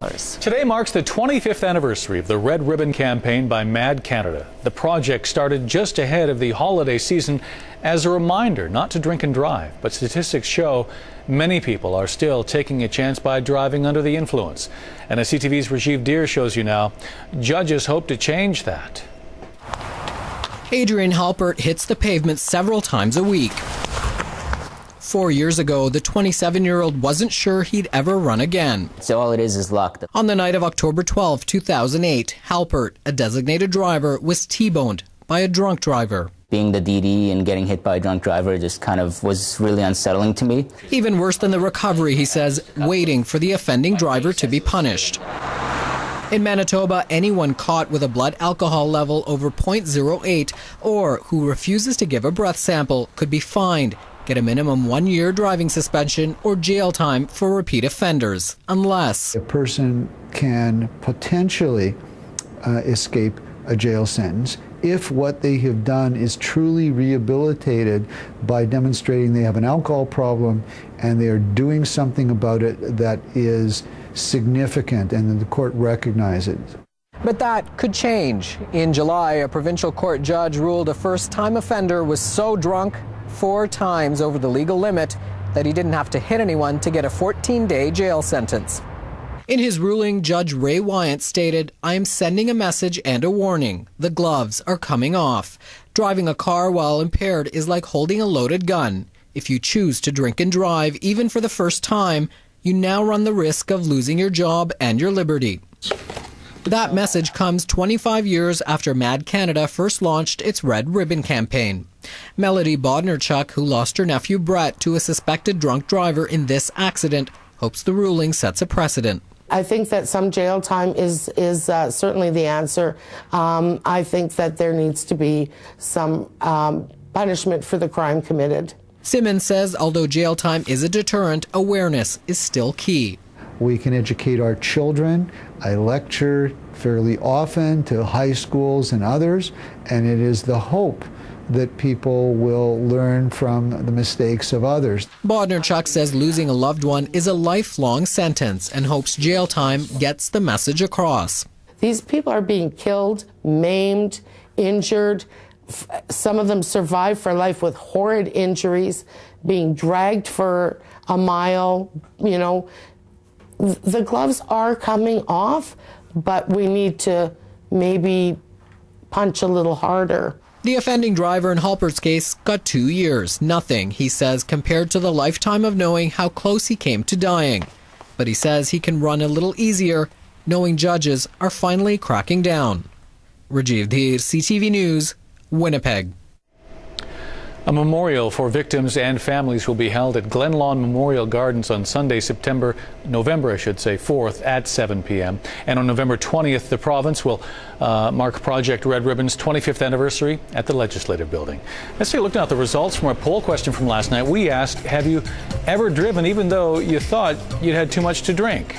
Today marks the 25th anniversary of the Red Ribbon campaign by Mad Canada. The project started just ahead of the holiday season as a reminder not to drink and drive. But statistics show many people are still taking a chance by driving under the influence. And as CTV's Rajiv Deer shows you now, judges hope to change that. Adrian Halpert hits the pavement several times a week. 4 years ago, the 27-year-old wasn't sure he'd ever run again. So all it is luck. On the night of October 12, 2008, Halpert, a designated driver, was T-boned by a drunk driver. Being the DD and getting hit by a drunk driver just kind of was really unsettling to me. Even worse than the recovery, he says, waiting for the offending driver to be punished. In Manitoba, anyone caught with a blood alcohol level over 0.08 or who refuses to give a breath sample could be fined, get a minimum 1-year driving suspension or jail time for repeat offenders, unless a person can potentially escape a jail sentence if what they have done is truly rehabilitated by demonstrating they have an alcohol problem and they are doing something about it that is significant and that the court recognizes it. But that could change. In July, a provincial court judge ruled a first-time offender was so drunk 4 times over the legal limit that he didn't have to hit anyone to get a 14-day jail sentence. In his ruling, Judge Ray Wyant stated, "I am sending a message and a warning. The gloves are coming off. Driving a car while impaired is like holding a loaded gun. If you choose to drink and drive, even for the first time, you now run the risk of losing your job and your liberty." That message comes 25 years after Mad Canada first launched its Red Ribbon campaign. Melody Bodnarchuk, who lost her nephew Brett to a suspected drunk driver in this accident, hopes the ruling sets a precedent. I think that some jail time is certainly the answer. I think that there needs to be some punishment for the crime committed. Simmons says although jail time is a deterrent, awareness is still key. We can educate our children. I lecture fairly often to high schools and others, and it is the hope that people will learn from the mistakes of others. Bodnarchuk says losing a loved one is a lifelong sentence and hopes jail time gets the message across. These people are being killed, maimed, injured. Some of them survive for life with horrid injuries, being dragged for a mile, you know. The gloves are coming off, but we need to maybe punch a little harder. The offending driver in Halpert's case got 2 years. Nothing, he says, compared to the lifetime of knowing how close he came to dying. But he says he can run a little easier, knowing judges are finally cracking down. Rajiv Deer, CTV News, Winnipeg. A memorial for victims and families will be held at Glenlawn Memorial Gardens on Sunday, November 4th at 7 p.m. And on November 20th, the province will mark Project Red Ribbon's 25th anniversary at the Legislative Building. Let's take a look now at the results from a poll question from last night. We asked, have you ever driven even though you thought you'd had too much to drink?